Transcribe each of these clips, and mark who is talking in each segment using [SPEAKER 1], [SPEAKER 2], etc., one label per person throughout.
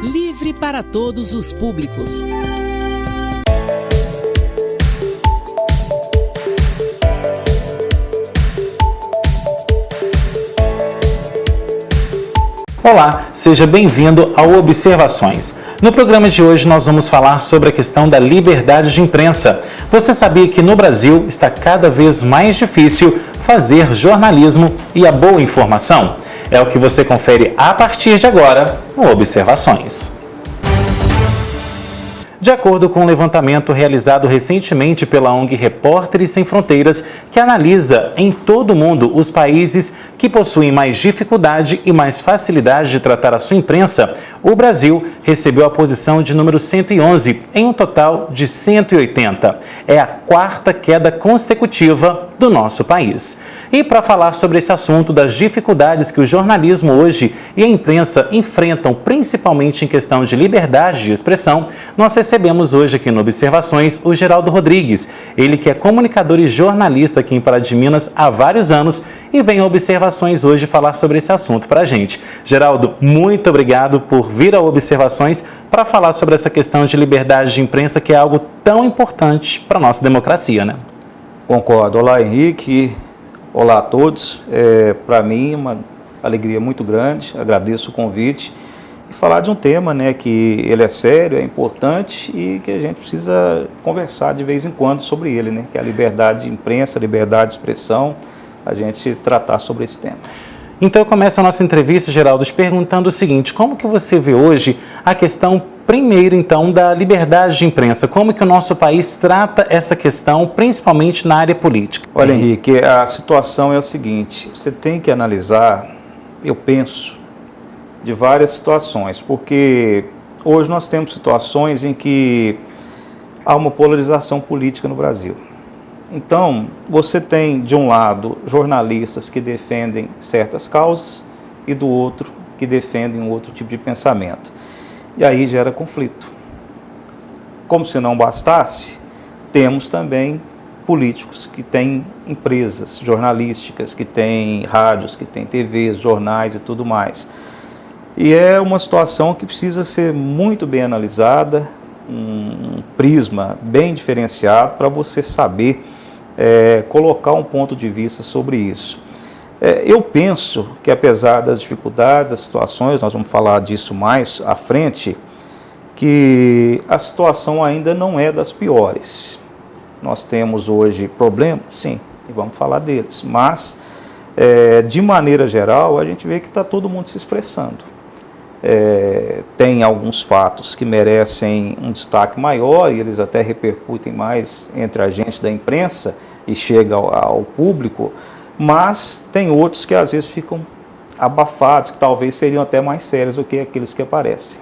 [SPEAKER 1] livre para todos os públicos.
[SPEAKER 2] Olá, seja bem-vindo ao Observações. No programa de hoje nós vamos falar sobre a questão da liberdade de imprensa. Você sabia que no Brasil está cada vez mais difícil fazer jornalismo e a boa informação? É o que você confere a partir de agora no Observações. De acordo com um levantamento realizado recentemente pela ONG Repórteres Sem Fronteiras, que analisa em todo o mundo os países que possuem mais dificuldade e mais facilidade de tratar a sua imprensa, o Brasil recebeu a posição de número 111, em um total de 180. É a quarta queda consecutiva do nosso país. E para falar sobre esse assunto das dificuldades que o jornalismo hoje e a imprensa enfrentam, principalmente em questão de liberdade de expressão, nós recebemos hoje aqui no Observações o Geraldo Rodrigues, ele que é comunicador e jornalista aqui em Pará de Minas há vários anos e vem a Observações hoje falar sobre esse assunto para a gente. Geraldo, muito obrigado por vir a Observações para falar sobre essa questão de liberdade de imprensa, que é algo tão importante para a nossa democracia, né?
[SPEAKER 3] Concordo. Olá, Henrique. Olá a todos. Para mim, uma alegria muito grande. Agradeço o convite. E falar de um tema, né, que ele é sério, é importante e que a gente precisa conversar de vez em quando sobre ele, né, que é a liberdade de imprensa, a liberdade de expressão, a gente tratar sobre esse tema.
[SPEAKER 2] Então eu começo a nossa entrevista, Geraldo, te perguntando o seguinte: como que você vê hoje a questão, primeiro então, da liberdade de imprensa? Como que o nosso país trata essa questão, principalmente na área política?
[SPEAKER 3] Olha, Henrique, a situação é o seguinte: você tem que analisar, eu penso, de várias situações, porque hoje nós temos situações em que há uma polarização política no Brasil. Então, você tem, de um lado, jornalistas que defendem certas causas e do outro que defendem um outro tipo de pensamento. E aí gera conflito. Como se não bastasse, temos também políticos que têm empresas jornalísticas, que têm rádios, que têm TVs, jornais e tudo mais. E é uma situação que precisa ser muito bem analisada, um prisma bem diferenciado para você saber colocar um ponto de vista sobre isso. Eu penso que, apesar das dificuldades, das situações, nós vamos falar disso mais à frente, que a situação ainda não é das piores. Nós temos hoje problemas, sim, e vamos falar deles, mas, de maneira geral, a gente vê que está todo mundo se expressando. Tem alguns fatos que merecem um destaque maior e eles até repercutem mais entre a gente da imprensa e chega ao público, mas tem outros que às vezes ficam abafados, que talvez seriam até mais sérios do que aqueles que aparecem.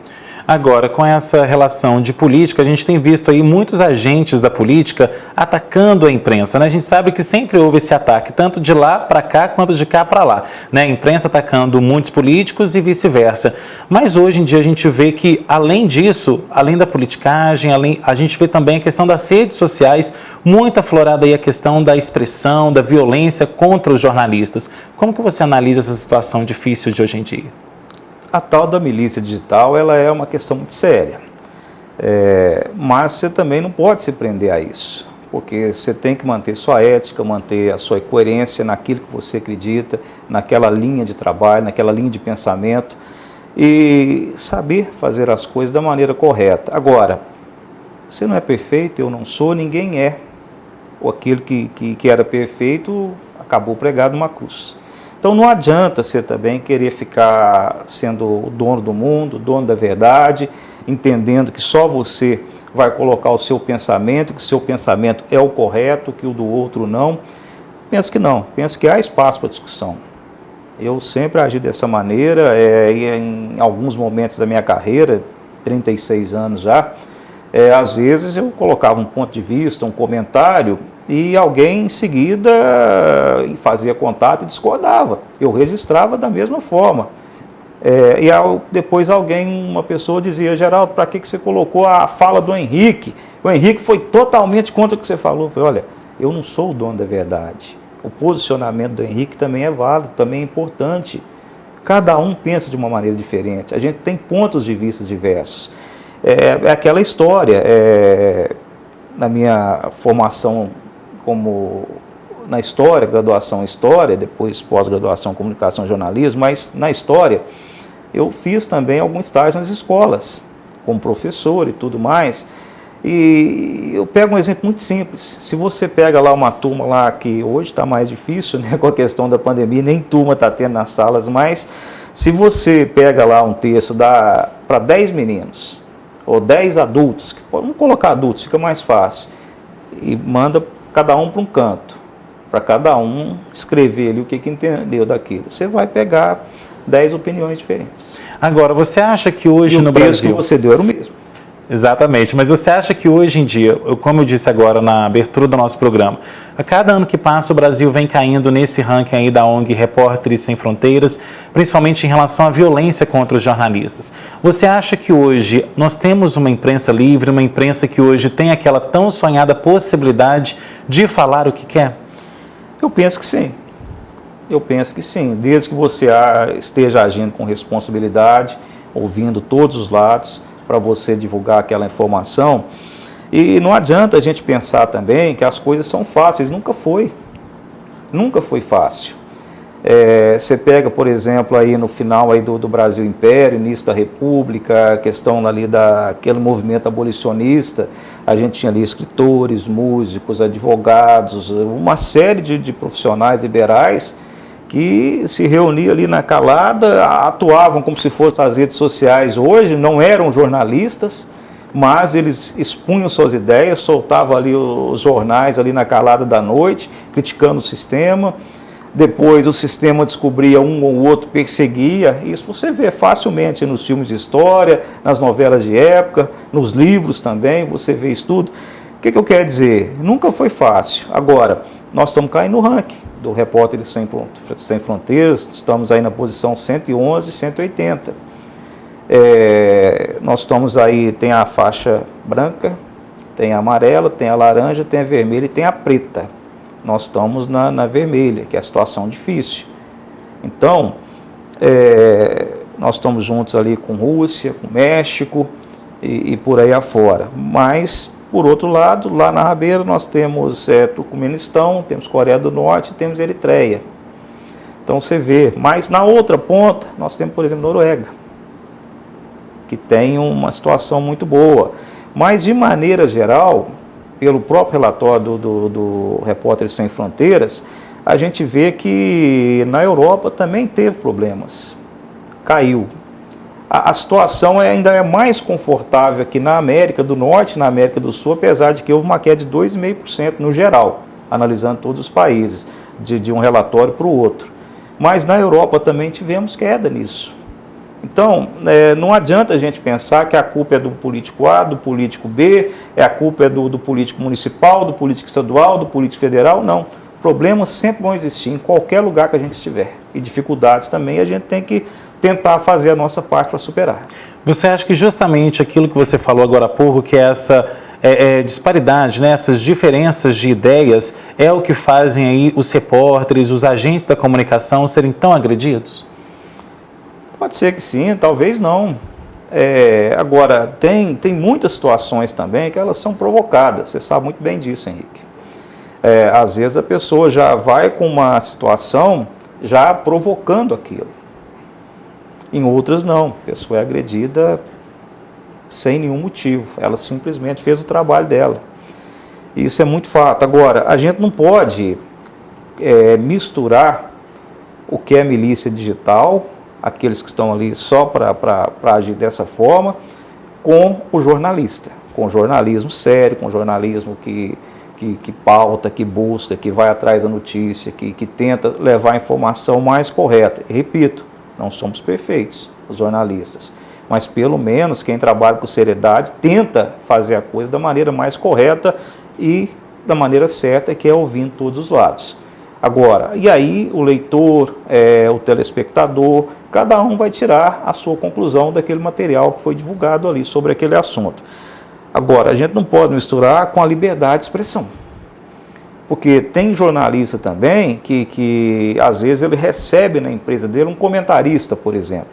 [SPEAKER 2] Agora, com essa relação de política, a gente tem visto aí muitos agentes da política atacando a imprensa, né? A gente sabe que sempre houve esse ataque, tanto de lá para cá quanto de cá para lá, né? A imprensa atacando muitos políticos e vice-versa. Mas hoje em dia a gente vê que, além disso, além da politicagem, a gente vê também a questão das redes sociais, muito aflorada aí a questão da expressão, da violência contra os jornalistas. Como que você analisa essa situação difícil de hoje em dia?
[SPEAKER 3] A tal da milícia digital, ela é uma questão muito séria, mas você também não pode se prender a isso, porque você tem que manter sua ética, manter a sua coerência naquilo que você acredita, naquela linha de trabalho, naquela linha de pensamento e saber fazer as coisas da maneira correta. Agora, você não é perfeito, eu não sou, ninguém é. Ou aquilo que era perfeito acabou pregado numa cruz. Então não adianta você também querer ficar sendo o dono do mundo, o dono da verdade, entendendo que só você vai colocar o seu pensamento, que o seu pensamento é o correto, que o do outro não. Penso que não, penso que há espaço para discussão. Eu sempre agi dessa maneira, e em alguns momentos da minha carreira, 36 anos já, às vezes eu colocava um ponto de vista, um comentário, e alguém em seguida fazia contato e discordava. Eu registrava da mesma forma. Depois uma pessoa dizia: Geraldo, para que você colocou a fala do Henrique? O Henrique foi totalmente contra o que você falou. Eu falei: olha, eu não sou o dono da verdade. O posicionamento do Henrique também é válido, também é importante. Cada um pensa de uma maneira diferente, a gente tem pontos de vista diversos. É aquela história, na minha formação na história, graduação em história, depois pós-graduação em comunicação e jornalismo, mas na história eu fiz também algum estágio nas escolas, como professor e tudo mais. E eu pego um exemplo muito simples. Se você pega lá uma turma lá que hoje está mais difícil, né, com a questão da pandemia, nem turma está tendo nas salas, mas se você pega lá um texto para 10 meninos, ou 10 adultos, vamos colocar adultos, fica mais fácil, e manda cada um para um canto, para cada um escrever ali o que entendeu daquilo. Você vai pegar 10 opiniões diferentes.
[SPEAKER 2] Agora, você acha que hoje no Brasil...
[SPEAKER 3] o texto que você deu era o mesmo.
[SPEAKER 2] Exatamente, mas você acha que hoje em dia, como eu disse agora na abertura do nosso programa, a cada ano que passa o Brasil vem caindo nesse ranking aí da ONG Repórteres Sem Fronteiras, principalmente em relação à violência contra os jornalistas. Você acha que hoje nós temos uma imprensa livre, uma imprensa que hoje tem aquela tão sonhada possibilidade de falar o que quer?
[SPEAKER 3] Eu penso que sim. Eu penso que sim, desde que você esteja agindo com responsabilidade, ouvindo todos os lados, para você divulgar aquela informação. E não adianta a gente pensar também que as coisas são fáceis, nunca foi fácil. Você pega, por exemplo, aí no final aí do Brasil Império, início da República, a questão ali daquele movimento abolicionista, a gente tinha ali escritores, músicos, advogados, uma série de profissionais liberais que se reuniam ali na calada, atuavam como se fossem as redes sociais hoje, não eram jornalistas, mas eles expunham suas ideias, soltavam ali os jornais ali na calada da noite, criticando o sistema. Depois o sistema descobria um ou outro, perseguia. Isso você vê facilmente nos filmes de história, nas novelas de época, nos livros também, você vê isso tudo. O que eu quero dizer? Nunca foi fácil. Agora, nós estamos caindo no ranking do Repórteres Sem Fronteiras, estamos aí na posição 111, 180. Nós estamos aí, tem a faixa branca, tem a amarela, tem a laranja, tem a vermelha e tem a preta. Nós estamos na vermelha, que é a situação difícil. Então, nós estamos juntos ali com Rússia, com México e por aí afora. Mas, por outro lado, lá na rabeira nós temos Turcomenistão, temos Coreia do Norte e temos Eritreia. Então você vê, mas na outra ponta nós temos, por exemplo, Noruega, que tem uma situação muito boa. Mas de maneira geral, pelo próprio relatório do Repórteres Sem Fronteiras, a gente vê que na Europa também teve problemas, caiu. A situação ainda é mais confortável aqui na América do Norte e na América do Sul, apesar de que houve uma queda de 2,5% no geral, analisando todos os países, de um relatório para o outro. Mas na Europa também tivemos queda nisso. Então, não adianta a gente pensar que a culpa é do político A, do político B, a culpa é do político municipal, do político estadual, do político federal, não. Problemas sempre vão existir em qualquer lugar que a gente estiver. E dificuldades também, a gente tem que tentar fazer a nossa parte para superar.
[SPEAKER 2] Você acha que justamente aquilo que você falou agora há pouco, que é essa disparidade, né, essas diferenças de ideias, é o que fazem aí os repórteres, os agentes da comunicação serem tão agredidos?
[SPEAKER 3] Pode ser que sim, talvez não. Agora, tem muitas situações também que elas são provocadas, você sabe muito bem disso, Henrique. Às vezes a pessoa já vai com uma situação já provocando aquilo. Em outras não, a pessoa é agredida sem nenhum motivo, ela simplesmente fez o trabalho dela. Isso é muito fato. Agora, a gente não pode misturar o que é milícia digital, aqueles que estão ali só para agir dessa forma, com o jornalista, com o jornalismo sério, com o jornalismo que pauta, que busca, que vai atrás da notícia, que tenta levar a informação mais correta. E, repito, não somos perfeitos, os jornalistas, mas pelo menos quem trabalha com seriedade tenta fazer a coisa da maneira mais correta e da maneira certa, que é ouvindo todos os lados. Agora, e aí o leitor, o telespectador, cada um vai tirar a sua conclusão daquele material que foi divulgado ali sobre aquele assunto. Agora, a gente não pode misturar com a liberdade de expressão. Porque tem jornalista também que às vezes ele recebe na empresa dele um comentarista, por exemplo.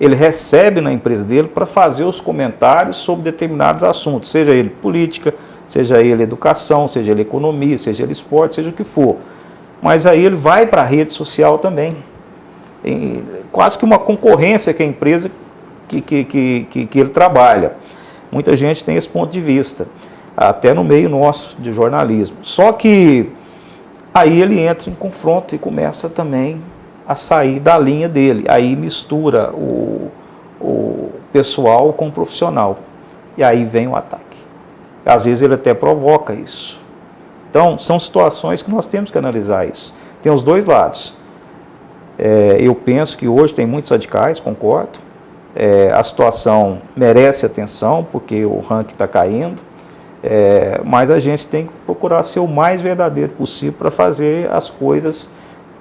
[SPEAKER 3] Ele recebe na empresa dele para fazer os comentários sobre determinados assuntos, seja ele política, seja ele educação, seja ele economia, seja ele esporte, seja o que for. Mas aí ele vai para a rede social também. Quase que uma concorrência com a empresa que ele trabalha. Muita gente tem esse ponto de vista, até no meio nosso de jornalismo. Só que aí ele entra em confronto e começa também a sair da linha dele. Aí mistura o pessoal com o profissional. E aí vem o ataque. Às vezes ele até provoca isso. Então, são situações que nós temos que analisar isso. Tem os dois lados. Eu penso que hoje tem muitos radicais, concordo. A situação merece atenção, porque o ranking está caindo. Mas a gente tem que procurar ser o mais verdadeiro possível para fazer as coisas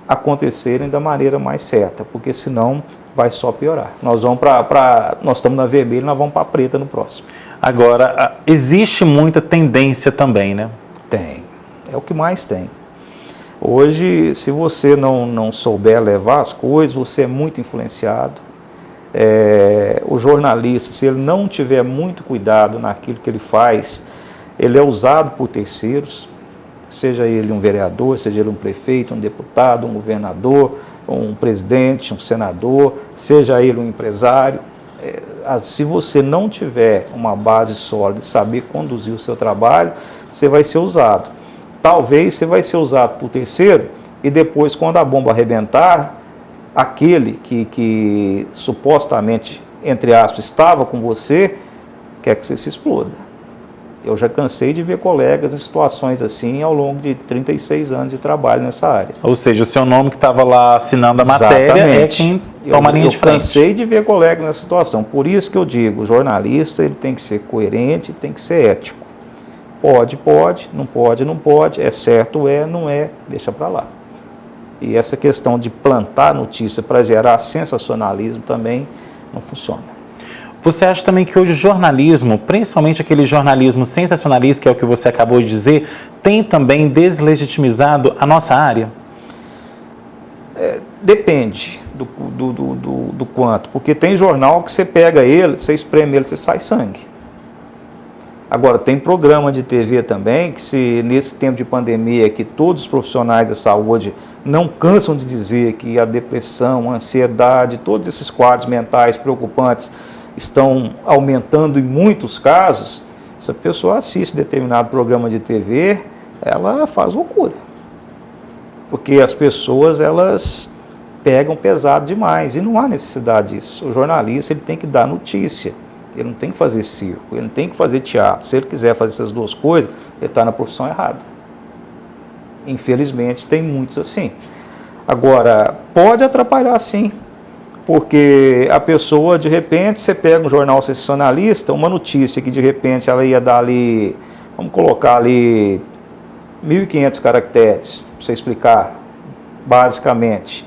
[SPEAKER 3] acontecerem da maneira mais certa, porque senão vai só piorar. Nós estamos na vermelha, nós vamos para a preta no próximo.
[SPEAKER 2] Agora, existe muita tendência também, né?
[SPEAKER 3] Tem, é o que mais tem. Hoje, se você não souber levar as coisas, você é muito influenciado. O jornalista, se ele não tiver muito cuidado naquilo que ele faz, ele é usado por terceiros, seja ele um vereador, seja ele um prefeito, um deputado, um governador, um presidente, um senador, seja ele um empresário. Se você não tiver uma base sólida e saber conduzir o seu trabalho, você vai ser usado. Talvez você vai ser usado por terceiro e depois, quando a bomba arrebentar, aquele que supostamente, entre aspas, estava com você, quer que você se exploda. Eu já cansei de ver colegas em situações assim ao longo de 36 anos de trabalho nessa área.
[SPEAKER 2] Ou seja, o seu nome que estava lá assinando a matéria é quem toma a linha de frente.
[SPEAKER 3] Eu cansei de ver colegas nessa situação. Por isso que eu digo, o jornalista ele tem que ser coerente, tem que ser ético. Pode, não pode, é certo, não é, deixa para lá. E essa questão de plantar notícia para gerar sensacionalismo também não funciona.
[SPEAKER 2] Você acha também que hoje o jornalismo, principalmente aquele jornalismo sensacionalista, que é o que você acabou de dizer, tem também deslegitimizado a nossa área?
[SPEAKER 3] Depende do quanto, porque tem jornal que você pega ele, você espreme ele, você sai sangue. Agora, tem programa de TV também, que se nesse tempo de pandemia, que todos os profissionais da saúde não cansam de dizer que a depressão, a ansiedade, todos esses quadros mentais preocupantes estão aumentando em muitos casos, se a pessoa assiste determinado programa de TV, ela faz loucura. Porque as pessoas, elas pegam pesado demais e não há necessidade disso. O jornalista, ele tem que dar notícia, ele não tem que fazer circo, ele não tem que fazer teatro. Se ele quiser fazer essas duas coisas, ele está na profissão errada. Infelizmente, tem muitos assim. Agora, pode atrapalhar sim. Porque a pessoa, de repente, você pega um jornal sensacionalista, uma notícia que de repente ela ia dar ali, vamos colocar ali 1.500 caracteres, para você explicar basicamente.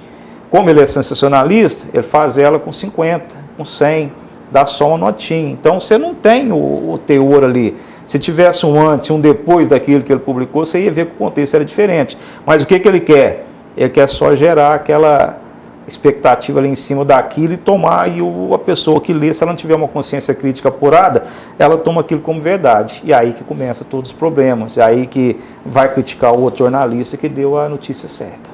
[SPEAKER 3] Como ele é sensacionalista, ele faz ela com 50, com 100, dá só uma notinha. Então você não tem o teor ali. Se tivesse um antes e um depois daquilo que ele publicou, você ia ver que o contexto era diferente. Mas o que ele quer? Ele quer só gerar aquela expectativa ali em cima daquilo e tomar, e a pessoa que lê, se ela não tiver uma consciência crítica apurada, ela toma aquilo como verdade. E aí que começa todos os problemas, e aí que vai criticar o outro jornalista que deu a notícia certa.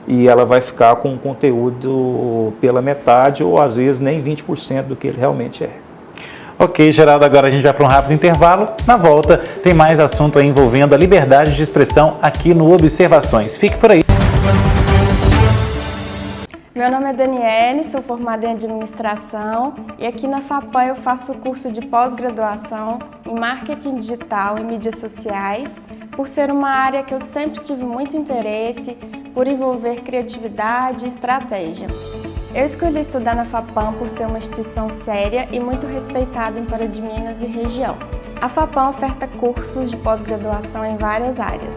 [SPEAKER 3] E ela vai ficar com o conteúdo pela metade, ou às vezes nem 20% do que ele realmente é.
[SPEAKER 2] Ok, Geraldo, agora a gente vai para um rápido intervalo. Na volta, tem mais assunto aí envolvendo a liberdade de expressão aqui no Observações. Fique por aí.
[SPEAKER 4] Meu nome é Daniele, sou formada em administração e aqui na FAPAM eu faço o curso de pós-graduação em marketing digital e mídias sociais, por ser uma área que eu sempre tive muito interesse, por envolver criatividade e estratégia. Eu escolhi estudar na FAPAM por ser uma instituição séria e muito respeitada em Pará de Minas e região. A FAPAM oferta cursos de pós-graduação em várias áreas.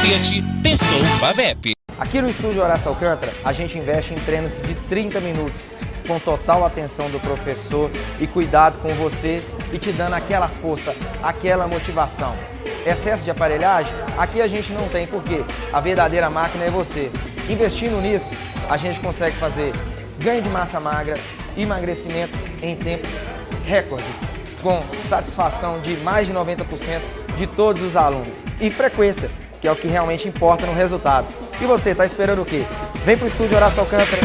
[SPEAKER 5] Fiat pensou Pavep.
[SPEAKER 6] Aqui no estúdio Horácio Alcântara, a gente investe em treinos de 30 minutos, com total atenção do professor e cuidado com você e te dando aquela força, aquela motivação. Excesso de aparelhagem, aqui a gente não tem, porque a verdadeira máquina é você. Investindo nisso, a gente consegue fazer ganho de massa magra, emagrecimento em tempos recordes, com satisfação de mais de 90% de todos os alunos. E frequência, que é o que realmente importa no resultado. E você, tá esperando o quê? Vem pro estúdio Horácio Alcântara.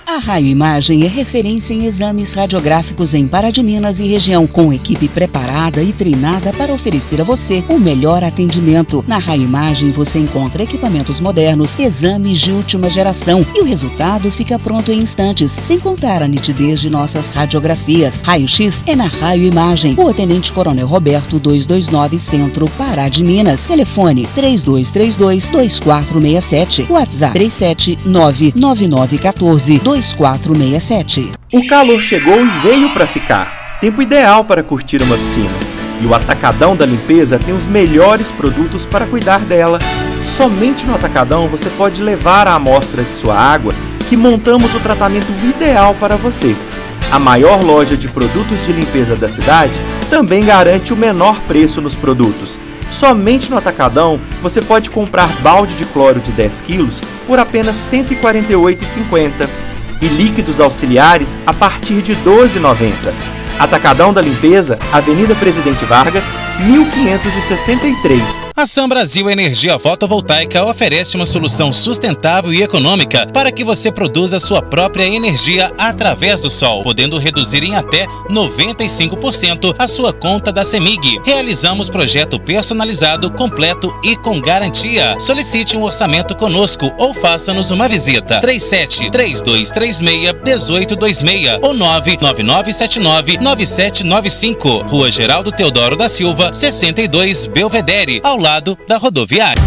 [SPEAKER 1] A Raio Imagem é referência em exames radiográficos em Pará de Minas e região, com equipe preparada e treinada para oferecer a você o melhor atendimento. Na Raio Imagem você encontra equipamentos modernos, exames de última geração e o resultado fica pronto em instantes, sem contar a nitidez de nossas radiografias. Raio-X é na Raio Imagem, Rua Tenente Coronel Roberto 229, Centro, Pará de Minas. Telefone 3232-2467, WhatsApp 3799914-2467.
[SPEAKER 7] O calor chegou e veio para ficar. Tempo ideal para curtir uma piscina. E o Atacadão da Limpeza tem os melhores produtos para cuidar dela. Somente no Atacadão você pode levar a amostra de sua água, que montamos o tratamento ideal para você. A maior loja de produtos de limpeza da cidade também garante o menor preço nos produtos. Somente no Atacadão você pode comprar balde de cloro de 10 quilos por apenas R$ 148,50. E líquidos auxiliares a partir de R$ 12,90. Atacadão da Limpeza, Avenida Presidente Vargas, 1563.
[SPEAKER 5] A Sam Brasil Energia Fotovoltaica oferece uma solução sustentável e econômica para que você produza sua própria energia através do sol, podendo reduzir em até 95% a sua conta da CEMIG. Realizamos projeto personalizado, completo e com garantia. Solicite um orçamento conosco ou faça-nos uma visita. 37-3236-1826 ou 99979-9795. Rua Geraldo Teodoro da Silva, 62, Belvedere, ao lado da rodoviária.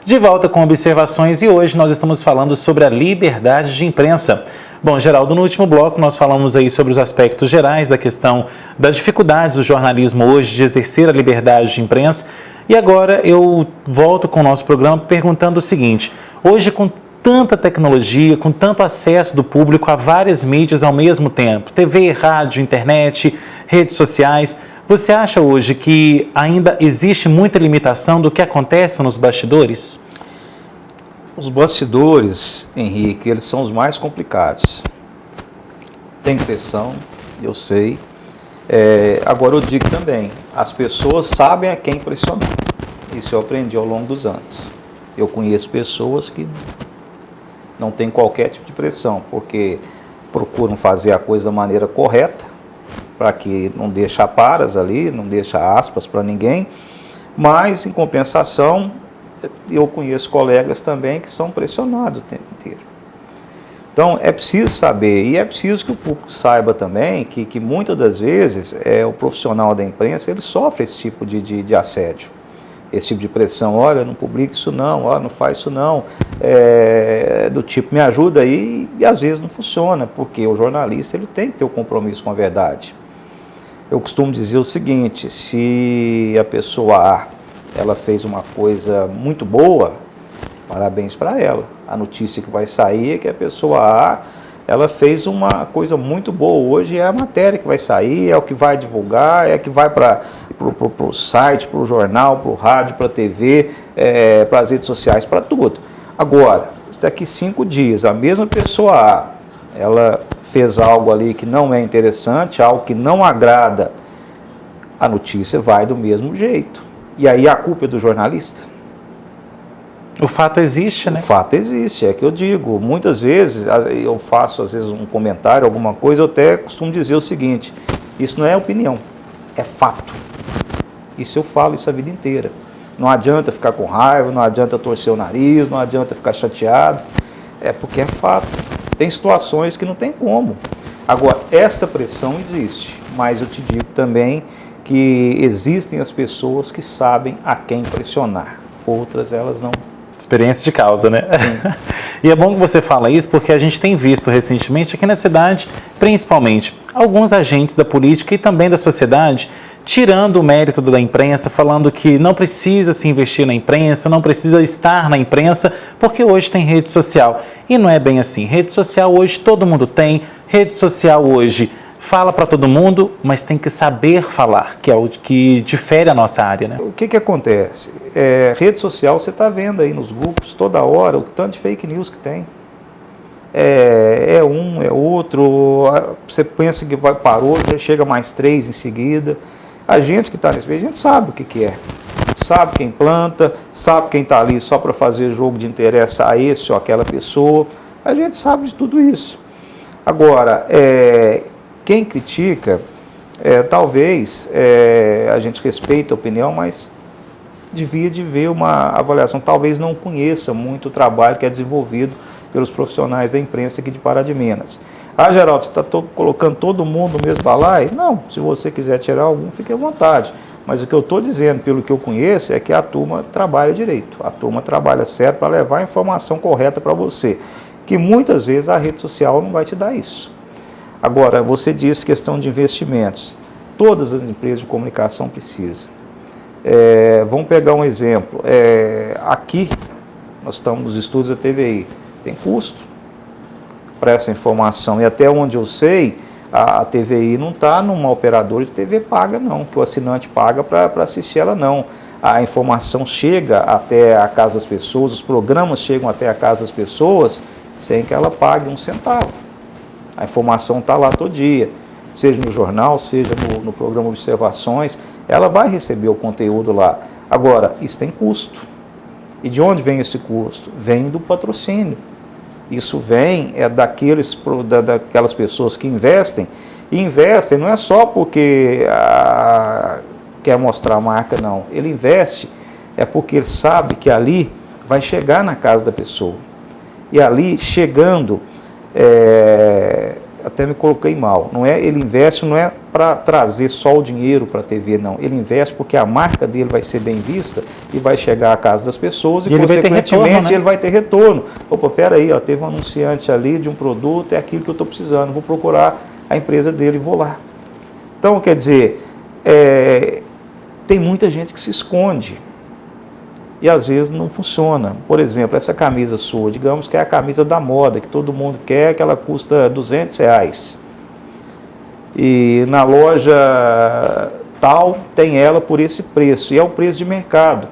[SPEAKER 2] De volta com observações e hoje nós estamos falando sobre a liberdade de imprensa. Bom, Geraldo, no último bloco nós falamos aí sobre os aspectos gerais da questão das dificuldades do jornalismo hoje de exercer a liberdade de imprensa. E agora eu volto com o nosso programa perguntando o seguinte: hoje, com tanta tecnologia, com tanto acesso do público a várias mídias ao mesmo tempo, TV, rádio, internet, redes sociais, você acha hoje que ainda existe muita limitação do que acontece nos bastidores?
[SPEAKER 3] Os bastidores, Henrique, eles são os mais complicados. Tem pressão, eu sei. Agora eu digo também, as pessoas sabem a quem pressionar. Isso eu aprendi ao longo dos anos. Eu conheço pessoas que não têm qualquer tipo de pressão, porque procuram fazer a coisa da maneira correta, para que não deixe aparas ali, não deixe aspas para ninguém, mas em compensação eu conheço colegas também que são pressionados o tempo inteiro. Então é preciso saber, e é preciso que o público saiba também que muitas das vezes o profissional da imprensa ele sofre esse tipo de assédio, esse tipo de pressão. Olha, não publica isso não, olha, não faz isso não, do tipo, me ajuda aí, e às vezes não funciona, porque o jornalista ele tem que ter o compromisso com a verdade. Eu costumo dizer o seguinte: se a pessoa A ela fez uma coisa muito boa, parabéns para ela. A notícia que vai sair é que a pessoa A ela fez uma coisa muito boa. Hoje é a matéria que vai sair, é o que vai divulgar, é que vai para o site, para o jornal, para o rádio, para a TV, para as redes sociais, para tudo. Agora, daqui 5 dias, a mesma pessoa A ela fez algo ali que não é interessante, algo que não agrada, a notícia vai do mesmo jeito. E aí a culpa é do jornalista?
[SPEAKER 2] O fato existe, né?
[SPEAKER 3] O fato existe, é que eu digo. Muitas vezes eu faço às vezes um comentário, alguma coisa, eu até costumo dizer o seguinte: isso não é opinião, é fato. Isso eu falo isso a vida inteira. Não adianta ficar com raiva, não adianta torcer o nariz, não adianta ficar chateado, é porque é fato. Tem situações que não tem como. Agora, essa pressão existe, mas eu te digo também que existem as pessoas que sabem a quem pressionar. Outras, elas não.
[SPEAKER 2] Experiência de causa, né? E é bom que você fala isso porque a gente tem visto recentemente aqui na cidade, principalmente, alguns agentes da política e também da sociedade tirando o mérito da imprensa, falando que não precisa se investir na imprensa, não precisa estar na imprensa, porque hoje tem rede social. E não é bem assim. Rede social hoje todo mundo tem, rede social hoje fala para todo mundo, mas tem que saber falar, que é o que difere a nossa área, né?
[SPEAKER 3] O que acontece? Rede social, você está vendo aí nos grupos toda hora o tanto de fake news que tem. É um, é outro, você pensa que parou, já chega mais 3 em seguida. A gente que está nesse meio, a gente sabe o que é. Sabe quem planta, sabe quem está ali só para fazer jogo de interesse a esse ou aquela pessoa. A gente sabe de tudo isso. Agora, quem critica, talvez a gente respeita a opinião, mas devia de ver uma avaliação. Talvez não conheça muito o trabalho que é desenvolvido pelos profissionais da imprensa aqui de Pará de Minas. Ah, Geraldo, você está colocando todo mundo no mesmo balaio? Não, se você quiser tirar algum, fique à vontade. Mas o que eu estou dizendo, pelo que eu conheço, é que a turma trabalha direito. A turma trabalha certo para levar a informação correta para você. Que muitas vezes a rede social não vai te dar isso. Agora, você disse questão de investimentos. Todas as empresas de comunicação precisam. Vamos pegar um exemplo. Aqui, nós estamos nos estúdios da TVI. Tem custo para essa informação, e até onde eu sei, a TVI não está numa operadora de TV paga não, que o assinante paga para assistir ela não. A informação chega até a casa das pessoas, os programas chegam até a casa das pessoas sem que ela pague um centavo. A informação está lá todo dia, seja no jornal, seja no programa Observações, ela vai receber o conteúdo lá. Agora, isso tem custo. E de onde vem esse custo? Vem do patrocínio. Isso vem daquelas pessoas que investem, e investem não é só porque quer mostrar a marca, não. Ele investe porque ele sabe que ali vai chegar na casa da pessoa. E ali, chegando, até me coloquei mal, ele investe não é para trazer só o dinheiro para a TV, não. Ele investe porque a marca dele vai ser bem vista e vai chegar à casa das pessoas e consequentemente ele vai ter retorno. Opa, peraí, teve um anunciante ali de um produto, é aquilo que eu estou precisando, vou procurar a empresa dele e vou lá. Então, quer dizer, tem muita gente que se esconde e às vezes não funciona. Por exemplo, essa camisa sua, digamos que é a camisa da moda, que todo mundo quer, que ela custa R$200. E na loja tal tem ela por esse preço, e é o preço de mercado.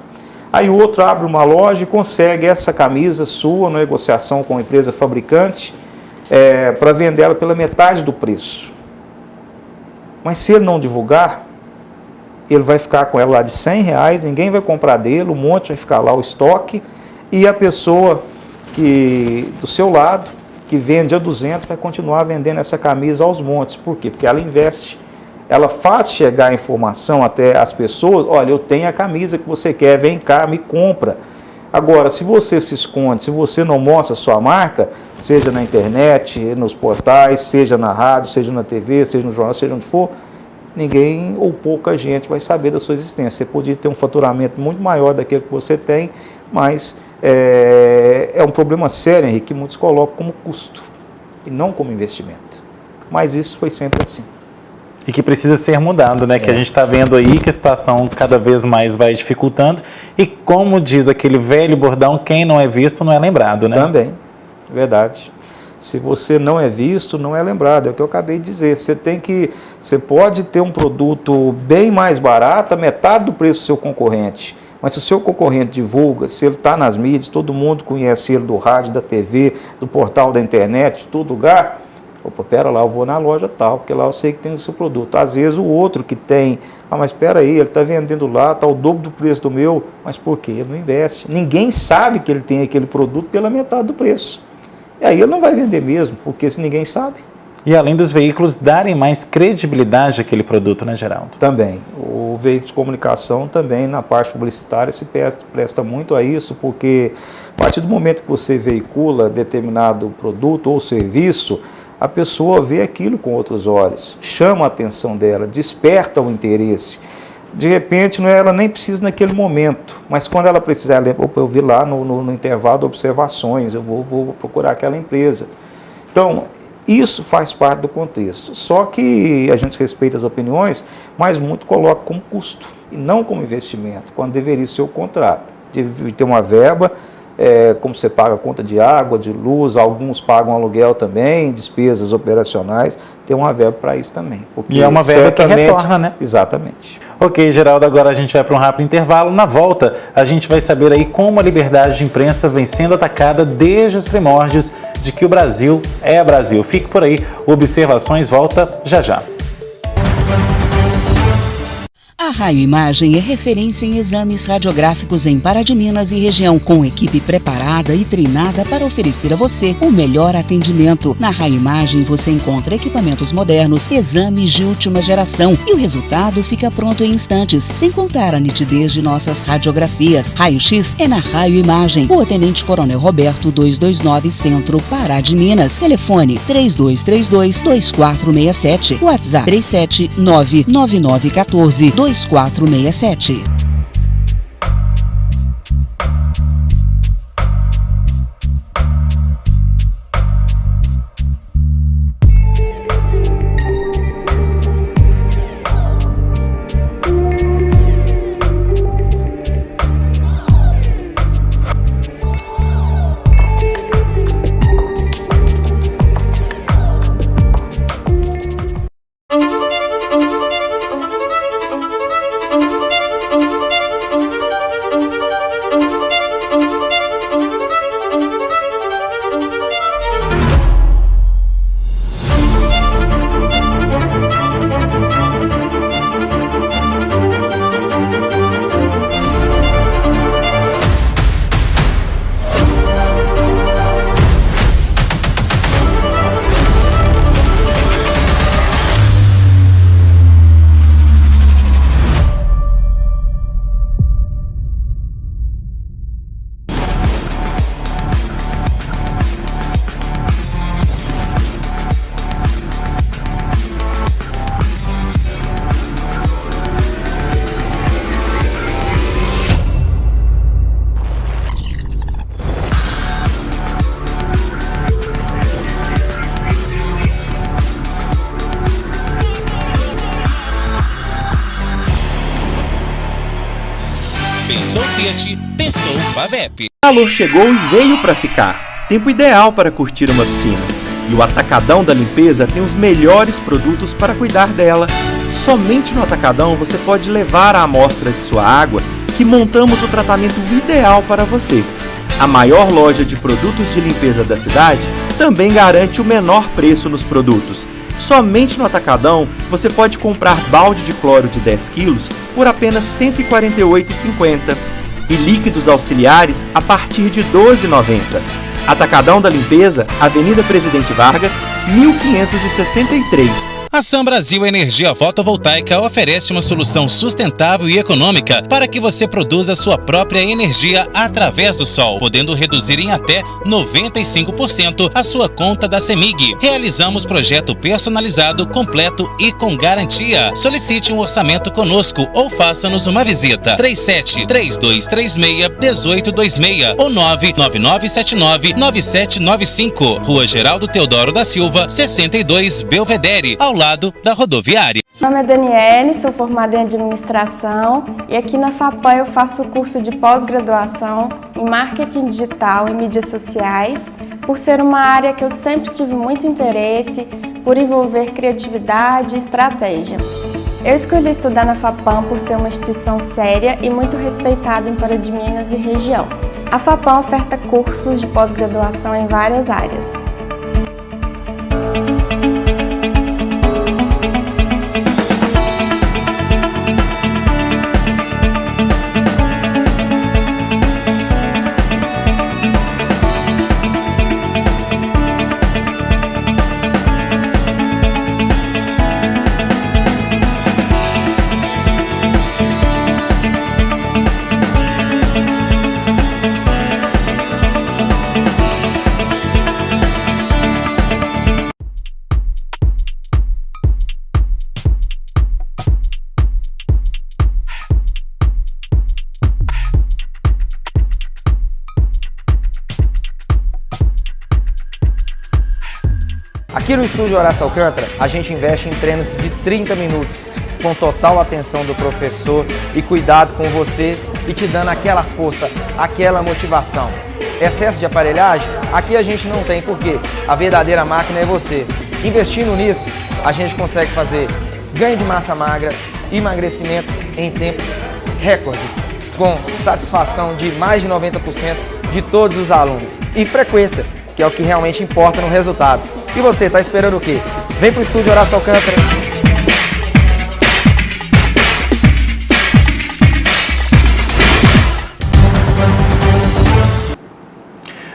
[SPEAKER 3] Aí o outro abre uma loja e consegue essa camisa sua, na negociação com a empresa fabricante, para vender ela pela metade do preço. Mas se ele não divulgar, ele vai ficar com ela lá de R$100, ninguém vai comprar dele, um monte vai ficar lá o estoque, e a pessoa que do seu lado, que vende a 200, vai continuar vendendo essa camisa aos montes. Por quê? Porque ela investe, ela faz chegar a informação até as pessoas, olha, eu tenho a camisa que você quer, vem cá, me compra. Agora, se você se esconde, se você não mostra a sua marca, seja na internet, nos portais, seja na rádio, seja na TV, seja no jornal, seja onde for, ninguém ou pouca gente vai saber da sua existência. Você podia ter um faturamento muito maior daquele que você tem, mas é um problema sério, Henrique, que muitos colocam como custo e não como investimento. Mas isso foi sempre assim.
[SPEAKER 2] E que precisa ser mudado, né? Que a gente está vendo aí que a situação cada vez mais vai dificultando. E como diz aquele velho bordão, quem não é visto não é lembrado, né?
[SPEAKER 3] Também, verdade. Se você não é visto, não é lembrado. É o que eu acabei de dizer. Você pode ter um produto bem mais barato, a metade do preço do seu concorrente. Mas se o seu concorrente divulga, se ele está nas mídias, todo mundo conhece ele do rádio, da TV, do portal da internet, de todo lugar, opa, pera lá, eu vou na loja tal, porque lá eu sei que tem o seu produto. Às vezes o outro que tem, mas espera aí, ele está vendendo lá, está o dobro do preço do meu, mas por quê? Ele não investe. Ninguém sabe que ele tem aquele produto pela metade do preço. E aí ele não vai vender mesmo, porque se ninguém sabe.
[SPEAKER 2] E além dos veículos darem mais credibilidade àquele produto, né, Geraldo?
[SPEAKER 3] Também. O veículo de comunicação também, na parte publicitária, se presta muito a isso, porque a partir do momento que você veicula determinado produto ou serviço, a pessoa vê aquilo com outros olhos, chama a atenção dela, desperta o interesse. de repente ela nem precisa naquele momento, mas quando ela precisar, eu vi lá no intervalo de observações, eu vou procurar aquela empresa. Então, isso faz parte do contexto. Só que a gente respeita as opiniões, mas muito coloca como custo e não como investimento, quando deveria ser o contrário. Deve ter uma verba, como você paga a conta de água, de luz, alguns pagam aluguel também, despesas operacionais, tem uma verba para isso também.
[SPEAKER 2] E é uma verba que retorna, né?
[SPEAKER 3] Exatamente.
[SPEAKER 2] Ok, Geraldo, agora a gente vai para um rápido intervalo. Na volta, a gente vai saber aí como a liberdade de imprensa vem sendo atacada desde os primórdios de que o Brasil é Brasil. Fique por aí, o Observações volta já já.
[SPEAKER 1] A Raio Imagem é referência em exames radiográficos em Pará de Minas e região, com equipe preparada e treinada para oferecer a você o melhor atendimento. Na Raio Imagem você encontra equipamentos modernos, exames de última geração e o resultado fica pronto em instantes, sem contar a nitidez de nossas radiografias. Raio-X é na Raio Imagem, Rua Tenente Coronel Roberto 229, Centro, Pará de Minas. Telefone 3232-2467, WhatsApp 3799914-2467.
[SPEAKER 5] Pensou Fiat, pensou Pavep.
[SPEAKER 7] O calor chegou e veio para ficar. Tempo ideal para curtir uma piscina. E o Atacadão da Limpeza tem os melhores produtos para cuidar dela. Somente no Atacadão você pode levar a amostra de sua água, que montamos o tratamento ideal para você. A maior loja de produtos de limpeza da cidade também garante o menor preço nos produtos. Somente no Atacadão você pode comprar balde de cloro de 10 quilos por apenas R$ 148,50 e líquidos auxiliares a partir de R$ 12,90. Atacadão da Limpeza, Avenida Presidente Vargas, 1563.
[SPEAKER 5] A Sam Brasil Energia Fotovoltaica oferece uma solução sustentável e econômica para que você produza sua própria energia através do sol, podendo reduzir em até 95% a sua conta da CEMIG. Realizamos projeto personalizado, completo e com garantia. Solicite um orçamento conosco ou faça-nos uma visita. 37-3236-1826 ou 99979-9795. Rua Geraldo Teodoro da Silva, 62, Belvedere, ao lado da rodoviária.
[SPEAKER 4] Meu nome é Daniele, sou formada em administração e aqui na FAPAM eu faço o curso de pós-graduação em marketing digital e mídias sociais, por ser uma área que eu sempre tive muito interesse, por envolver criatividade e estratégia. Eu escolhi estudar na FAPAM por ser uma instituição séria e muito respeitada em Pará de Minas e região. A FAPAM oferta cursos de pós-graduação em várias áreas.
[SPEAKER 6] Aqui no Estúdio Horácio Alcântara, a gente investe em treinos de 30 minutos, com total atenção do professor e cuidado com você e te dando aquela força, aquela motivação. Excesso de aparelhagem, aqui a gente não tem, porque a verdadeira máquina é você. Investindo nisso, a gente consegue fazer ganho de massa magra, emagrecimento em tempos recordes, com satisfação de mais de 90% de todos os alunos. E frequência, que é o que realmente importa no resultado. E você, está esperando o quê? Vem pro Estúdio Horácio Alcântara.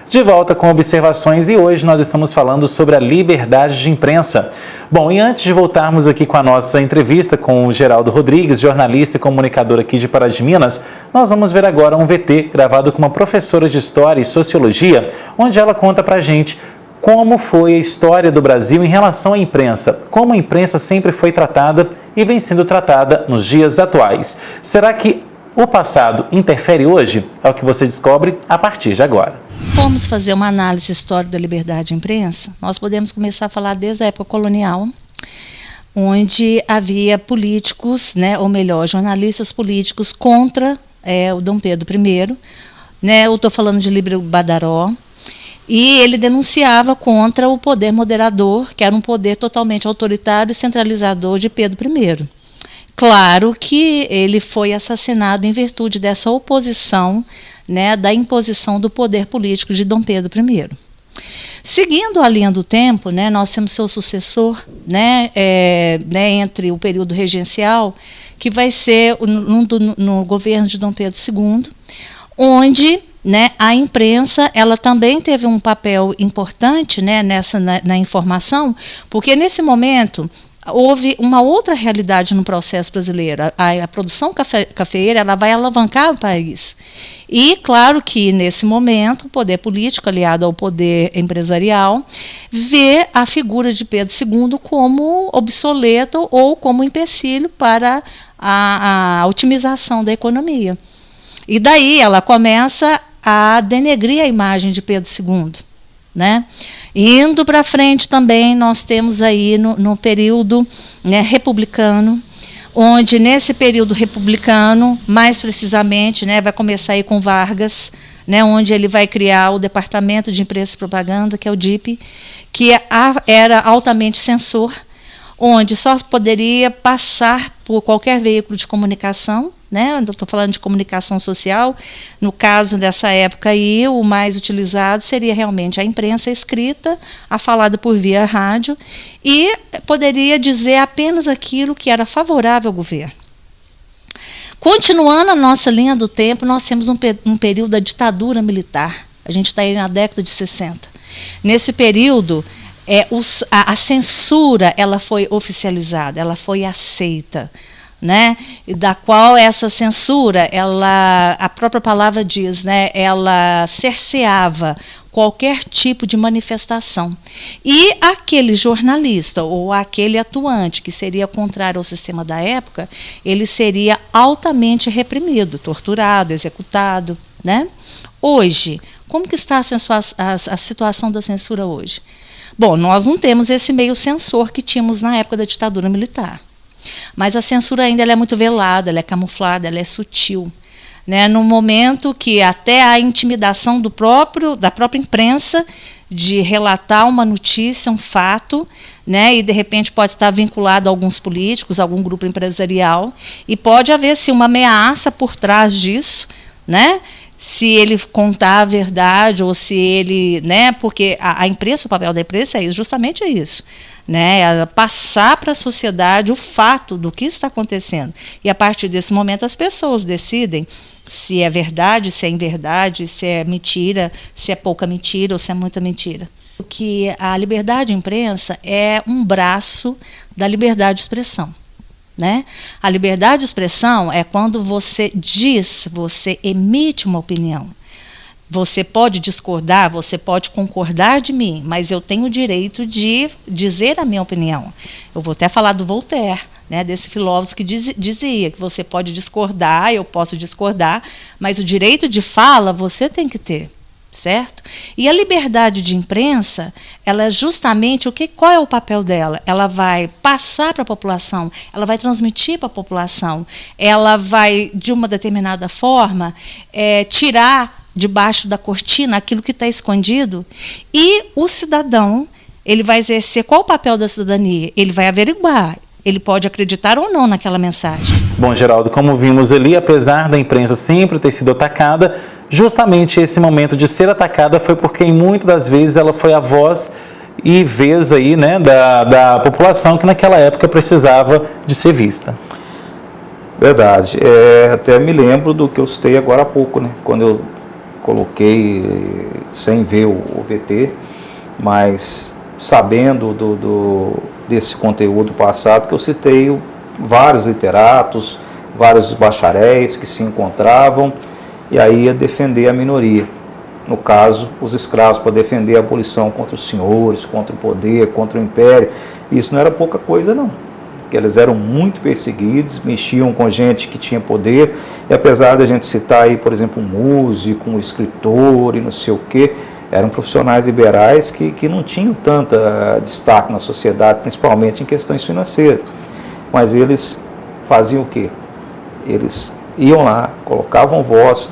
[SPEAKER 2] De volta com observações e hoje nós estamos falando sobre a liberdade de imprensa. Bom, e antes de voltarmos aqui com a nossa entrevista com o Geraldo Rodrigues, jornalista e comunicador aqui de Pará de Minas, nós vamos ver agora um VT gravado com uma professora de História e Sociologia, onde ela conta pra gente como foi a história do Brasil em relação à imprensa, como a imprensa sempre foi tratada e vem sendo tratada nos dias atuais. Será que o passado interfere hoje? É o que você descobre a partir de agora.
[SPEAKER 8] Vamos fazer uma análise histórica da liberdade de imprensa? Nós podemos começar a falar desde a época colonial, onde havia políticos, né, ou melhor, jornalistas políticos contra o Dom Pedro I. Né, eu estou falando de Líbero Badaró, e ele denunciava contra o poder moderador, que era um poder totalmente autoritário e centralizador de Pedro I. Claro que ele foi assassinado em virtude dessa oposição, né, da imposição do poder político de Dom Pedro I. Seguindo a linha do tempo, né, nós temos seu sucessor, né, entre o período regencial, que vai ser no governo de Dom Pedro II, onde, né, a imprensa ela também teve um papel importante, né, na informação, porque nesse momento houve uma outra realidade no processo brasileiro. A produção cafeeira ela vai alavancar o país. E, claro que, nesse momento, o poder político, aliado ao poder empresarial, vê a figura de Pedro II como obsoleto ou como empecilho para a otimização da economia. E daí ela começa a denegrir a imagem de Pedro II. Né? Indo para frente também, nós temos aí no período, né, republicano, onde nesse período republicano, mais precisamente, né, vai começar aí com Vargas, né, onde ele vai criar o Departamento de Imprensa e Propaganda, que é o DIP, que era altamente censor, onde só poderia passar por qualquer veículo de comunicação, né? Estou falando de comunicação social. No caso dessa época aí, o mais utilizado seria realmente a imprensa escrita, a falada por via rádio, e poderia dizer apenas aquilo que era favorável ao governo. Continuando a nossa linha do tempo, nós temos um período da ditadura militar. A gente está aí na década de 60. Nesse período, a censura ela foi oficializada, ela foi aceita, né? Da qual essa censura, a própria palavra diz, né? Ela cerceava qualquer tipo de manifestação. E aquele jornalista ou aquele atuante que seria contrário ao sistema da época, ele seria altamente reprimido, torturado, executado, né? Hoje, como que está a situação da censura hoje? Bom, nós não temos esse meio censor que tínhamos na época da ditadura militar. Mas a censura ainda ela é muito velada, ela é camuflada, ela é sutil. Né? No momento que até a intimidação da própria imprensa de relatar uma notícia, um fato, né? E de repente pode estar vinculado a alguns políticos, a algum grupo empresarial, e pode haver-se uma ameaça por trás disso, né? Se ele contar a verdade ou se ele, né, porque a imprensa, o papel da imprensa é justamente isso, né, passar para a sociedade o fato do que está acontecendo. E a partir desse momento as pessoas decidem se é verdade, se é inverdade, se é mentira, se é pouca mentira ou se é muita mentira. Porque a liberdade de imprensa é um braço da liberdade de expressão. Né? A liberdade de expressão é quando você você emite uma opinião. Você pode discordar, você pode concordar de mim, mas eu tenho o direito de dizer a minha opinião. Eu vou até falar do Voltaire, né, desse filósofo que dizia que você pode discordar, eu posso discordar, mas o direito de fala você tem que ter. certo? E a liberdade de imprensa, ela é justamente qual é o papel dela? Ela vai passar para a população, ela vai transmitir para a população, ela vai, de uma determinada forma, tirar debaixo da cortina aquilo que está escondido, e o cidadão, ele vai exercer qual o papel da cidadania? Ele vai averiguar, ele pode acreditar ou não naquela mensagem.
[SPEAKER 2] Bom, Geraldo, como vimos ali, apesar da imprensa sempre ter sido atacada, justamente esse momento de ser atacada foi porque, muitas das vezes, ela foi a voz e vez aí, né, da população que naquela época precisava de ser vista.
[SPEAKER 3] Verdade. Até me lembro do que eu citei agora há pouco, né, quando eu coloquei, sem ver o VT, mas sabendo desse conteúdo passado, que eu citei vários literatos, vários bacharéis que se encontravam, e aí ia defender a minoria. No caso, os escravos, para defender a abolição contra os senhores, contra o poder, contra o império. Isso não era pouca coisa, não. Porque eles eram muito perseguidos, mexiam com gente que tinha poder, e apesar da gente citar aí, por exemplo, um músico, um escritor e não sei o quê, eram profissionais liberais que não tinham tanta destaque na sociedade, principalmente em questões financeiras. Mas eles faziam o quê? Eles iam lá, colocavam voz,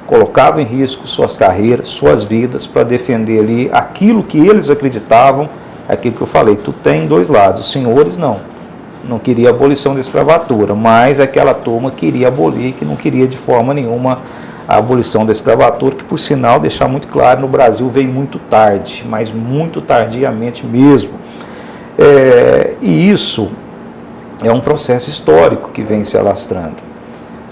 [SPEAKER 3] colocavam em risco suas carreiras, suas vidas, para defender ali aquilo que eles acreditavam, aquilo que eu falei. Tu tem dois lados, os senhores não queria a abolição da escravatura, mas aquela turma queria abolir, que não queria de forma nenhuma a abolição da escravatura, que, por sinal, deixar muito claro, no Brasil veio muito tarde, mas muito tardiamente mesmo. E isso é um processo histórico que vem se alastrando.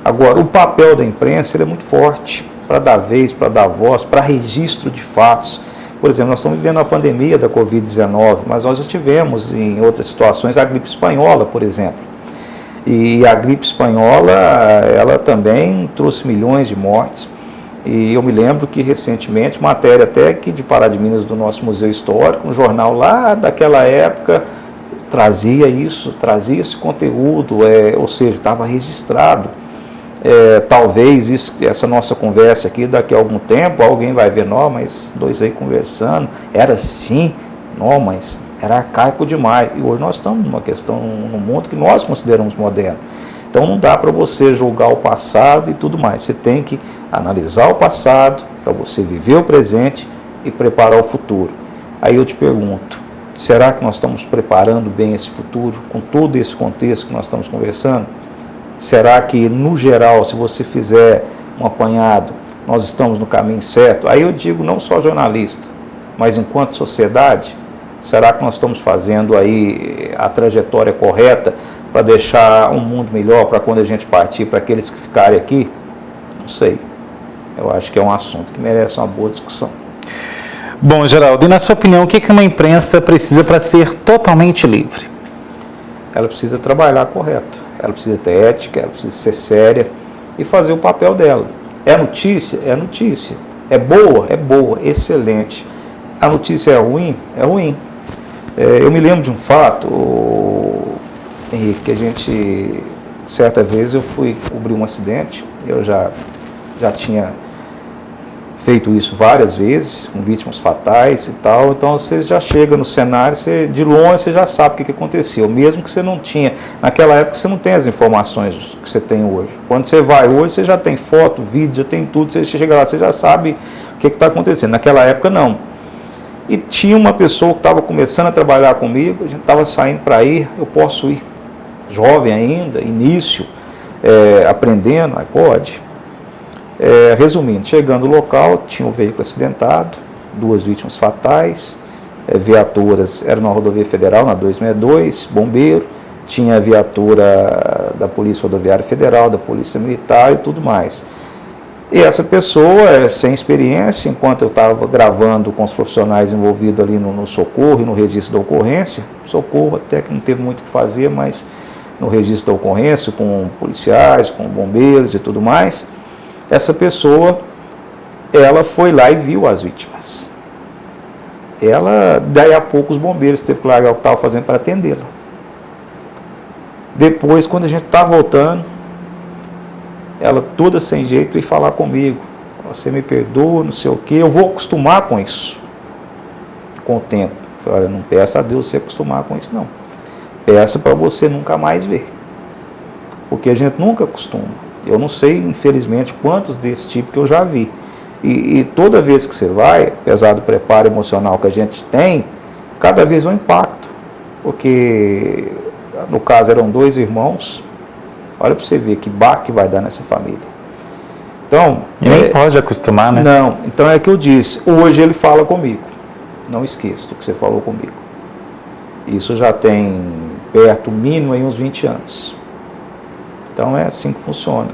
[SPEAKER 3] Agora, o papel da imprensa ele é muito forte, para dar vez, para dar voz, para registro de fatos. Por exemplo, nós estamos vivendo a pandemia da Covid-19, mas nós já tivemos em outras situações a gripe espanhola, por exemplo. E a gripe espanhola, ela também trouxe milhões de mortes. E eu me lembro que recentemente, matéria até aqui de Pará de Minas do nosso Museu Histórico, um jornal lá daquela época, trazia esse conteúdo, ou seja, estava registrado. Talvez essa nossa conversa aqui, daqui a algum tempo, alguém vai ver, não, mas dois aí conversando, era assim, não, mas era arcaico demais. E hoje nós estamos numa questão, num mundo que nós consideramos moderno. Então não dá para você julgar o passado e tudo mais. Você tem que analisar o passado para você viver o presente e preparar o futuro. Aí eu te pergunto, será que nós estamos preparando bem esse futuro com todo esse contexto que nós estamos conversando? Será que, no geral, se você fizer um apanhado, nós estamos no caminho certo? Aí eu digo não só jornalista, mas enquanto sociedade, será que nós estamos fazendo aí a trajetória correta para deixar um mundo melhor para quando a gente partir para aqueles que ficarem aqui? Não sei. Eu acho que é um assunto que merece uma boa discussão.
[SPEAKER 2] Bom, Geraldo, e na sua opinião, o que uma imprensa precisa para ser totalmente livre?
[SPEAKER 3] Ela precisa trabalhar correto. Ela precisa ter ética, ela precisa ser séria e fazer o papel dela. É notícia? É notícia. É boa? É boa, excelente. A notícia é ruim? É ruim. Eu me lembro de um fato, Henrique, que a gente, certa vez eu fui cobrir um acidente, eu já tinha feito isso várias vezes, com vítimas fatais e tal, então você já chega no cenário, de longe você já sabe o que aconteceu, mesmo que você não tinha, naquela época você não tem as informações que você tem hoje. Quando você vai hoje, você já tem foto, vídeo, já tem tudo, você chega lá, você já sabe o que está acontecendo. Naquela época não. E tinha uma pessoa que estava começando a trabalhar comigo, a gente estava saindo para ir, eu posso ir, jovem ainda, início, aprendendo, aí pode. Resumindo, chegando no local, tinha um veículo acidentado, 2 vítimas fatais, viaturas, era na rodovia federal, na 262, bombeiro, tinha a viatura da Polícia Rodoviária Federal, da Polícia Militar e tudo mais. E essa pessoa, sem experiência, enquanto eu estava gravando com os profissionais envolvidos ali no socorro e no registro da ocorrência, socorro até que não teve muito o que fazer, mas no registro da ocorrência, com policiais, com bombeiros e tudo mais, essa pessoa, ela foi lá e viu as vítimas. Daí a pouco os bombeiros teve que largar o que estava fazendo para atendê-la. Depois, quando a gente está voltando, ela toda sem jeito veio falar comigo. você me perdoa, não sei o quê, eu vou acostumar com isso, com o tempo. Eu falei, olha, não peça a Deus você acostumar com isso, não. Peça para você nunca mais ver, porque a gente nunca acostuma. Eu não sei, infelizmente, quantos desse tipo que eu já vi. E toda vez que você vai, apesar do preparo emocional que a gente tem, cada vez um impacto, porque no caso eram 2 irmãos, olha para você ver que baque vai dar nessa família. Então,
[SPEAKER 2] e nem pode acostumar, né?
[SPEAKER 3] Não, então é que eu disse, hoje ele fala comigo, não esqueça do que você falou comigo. Isso já tem perto, mínimo, aí uns 20 anos. Então é assim que funciona.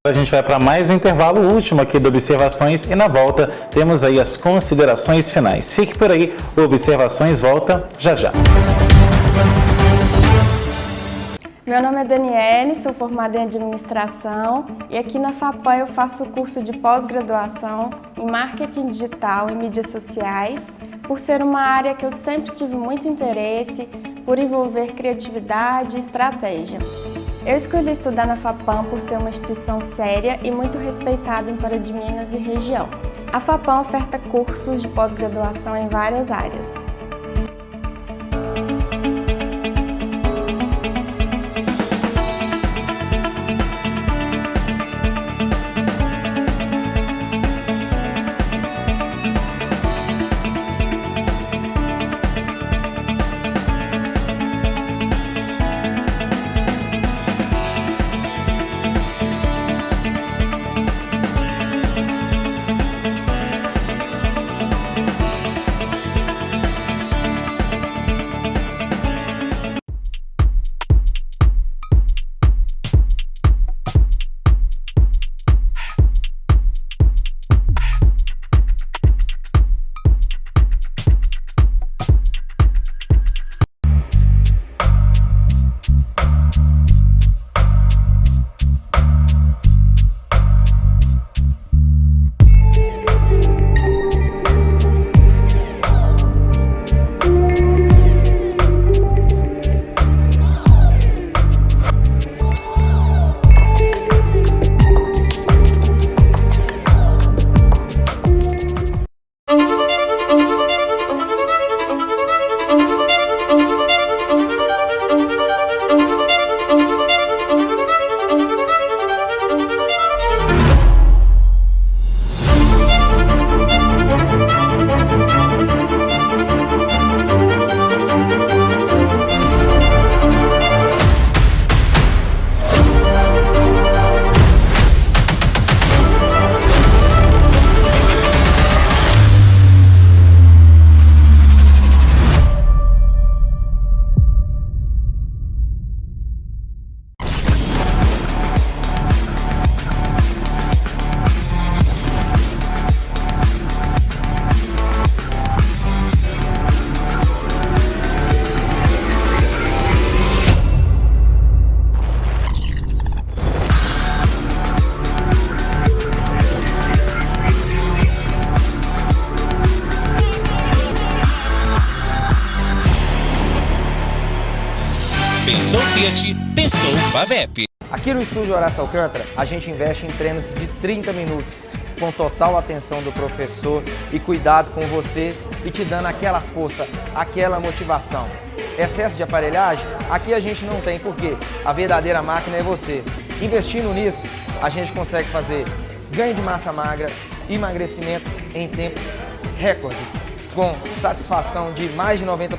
[SPEAKER 2] A gente vai para mais um intervalo último aqui do Observações e na volta temos aí as considerações finais. Fique por aí, o Observações volta já já.
[SPEAKER 4] Meu nome é Daniele, sou formada em administração e aqui na FAPAM eu faço o curso de pós-graduação em marketing digital e mídias sociais, por ser uma área que eu sempre tive muito interesse, por envolver criatividade e estratégia. Eu escolhi estudar na FAPAM por ser uma instituição séria e muito respeitada em Pará de Minas e região. A FAPAM oferta cursos de pós-graduação em várias áreas.
[SPEAKER 5] Pensou Fiat, pensou Pavep.
[SPEAKER 6] Aqui no estúdio Horácio Alcântara, a gente investe em treinos de 30 minutos, com total atenção do professor e cuidado com você e te dando aquela força, aquela motivação. Excesso de aparelhagem, aqui a gente não tem, porque a verdadeira máquina é você. Investindo nisso, a gente consegue fazer ganho de massa magra, emagrecimento em tempos recordes, com satisfação de mais de 90%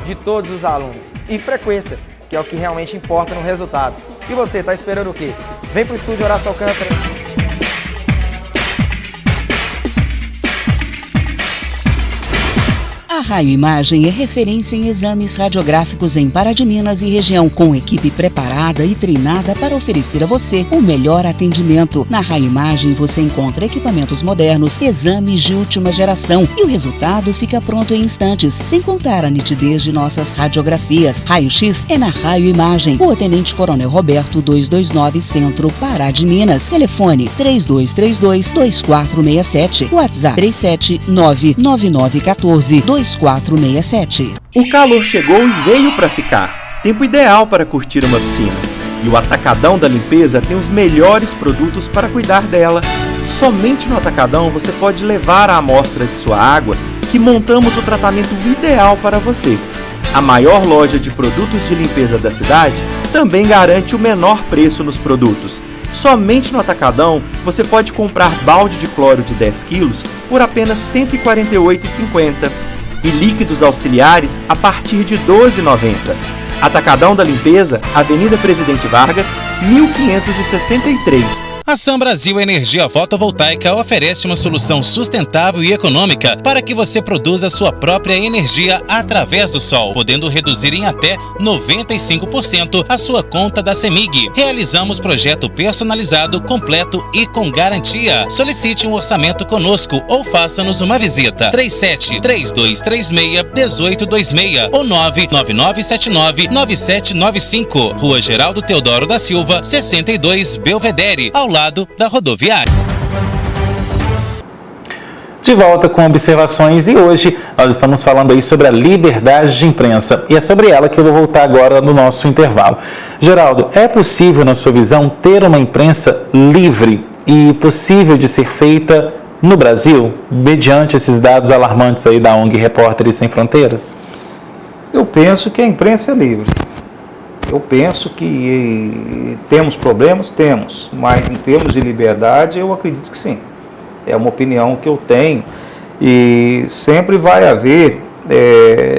[SPEAKER 6] de todos os alunos. E frequência, que é o que realmente importa no resultado. E você, está esperando o quê? Vem pro estúdio Horácio Alcântara.
[SPEAKER 1] A Raio Imagem é referência em exames radiográficos em Pará de Minas e região, com equipe preparada e treinada para oferecer a você o melhor atendimento. Na Raio Imagem você encontra equipamentos modernos, exames de última geração e o resultado fica pronto em instantes, sem contar a nitidez de nossas radiografias. Raio-X é na Raio Imagem, Rua Tenente Coronel Roberto 229, Centro, Pará de Minas. Telefone 3232-2467, WhatsApp 3799914-2467.
[SPEAKER 7] O calor chegou e veio para ficar. Tempo ideal para curtir uma piscina. E o Atacadão da Limpeza tem os melhores produtos para cuidar dela, Somente no Atacadão você pode levar a amostra de sua água que montamos o tratamento ideal para você. A maior loja de produtos de limpeza da cidade também garante o menor preço nos produtos. Somente no Atacadão você pode comprar balde de cloro de 10 quilos por apenas R$ 148,50 e líquidos auxiliares a partir de R$ 12,90. Atacadão da Limpeza, Avenida Presidente Vargas, 1563.
[SPEAKER 5] A Sam Brasil Energia Fotovoltaica oferece uma solução sustentável e econômica para que você produza sua própria energia através do sol, podendo reduzir em até 95% a sua conta da CEMIG. Realizamos projeto personalizado, completo e com garantia. Solicite um orçamento conosco ou faça-nos uma visita. 37-3236-1826 ou 99979-9795. Rua Geraldo Teodoro da Silva, 62, Belvedere, ao lado da rodoviária.
[SPEAKER 2] De volta com observações e hoje nós estamos falando aí sobre a liberdade de imprensa e é sobre ela que eu vou voltar agora no nosso intervalo. Geraldo, é possível, na sua visão, ter uma imprensa livre e possível de ser feita no Brasil, mediante esses dados alarmantes aí da ONG Repórteres Sem Fronteiras?
[SPEAKER 3] Eu penso que a imprensa é livre. Eu penso que temos problemas, temos, mas em termos de liberdade eu acredito que sim. É uma opinião que eu tenho e sempre vai haver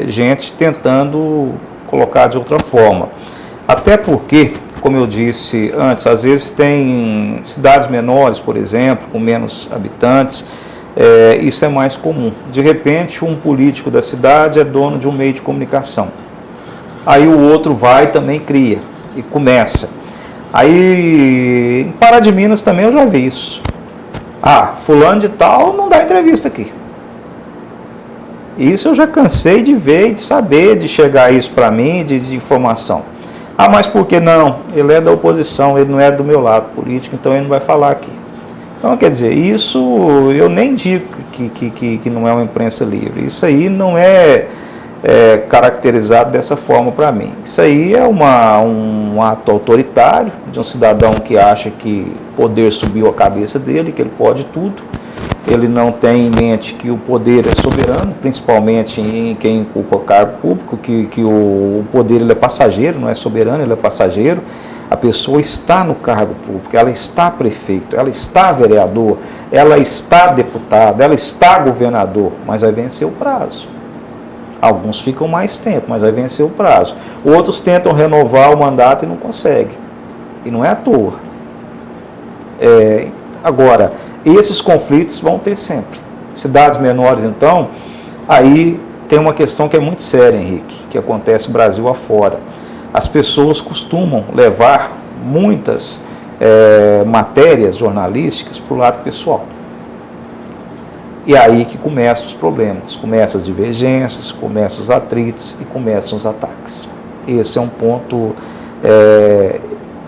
[SPEAKER 3] gente tentando colocar de outra forma. Até porque, como eu disse antes, às vezes tem cidades menores, por exemplo, com menos habitantes, isso é mais comum. De repente, um político da cidade é dono de um meio de comunicação. Aí o outro vai também cria e começa. Aí em Pará de Minas também eu já vi isso. Fulano de tal não dá entrevista aqui. Isso eu já cansei de ver e de saber, de chegar isso para mim, de informação. Mas por que não? Ele é da oposição, ele não é do meu lado político, então ele não vai falar aqui. Então, quer dizer, isso eu nem digo que não é uma imprensa livre. Isso aí não é caracterizado dessa forma para mim. Isso aí é um ato autoritário de um cidadão que acha que o poder subiu a cabeça dele, que ele pode tudo. Ele não tem em mente que o poder é soberano, principalmente em quem ocupa o cargo público, que o poder ele é passageiro, não é soberano, ele é passageiro. A pessoa está no cargo público, ela está prefeito, ela está vereador, ela está deputado, ela está governador, mas vai vencer o prazo. Alguns ficam mais tempo, mas vai vencer o prazo. Outros tentam renovar o mandato e não conseguem. E não é à toa. Agora, esses conflitos vão ter sempre. Cidades menores, então, aí tem uma questão que é muito séria, Henrique, que acontece no Brasil afora. As pessoas costumam levar muitas matérias jornalísticas para o lado pessoal. E aí que começam os problemas, começam as divergências, começam os atritos e começam os ataques. Esse é um ponto,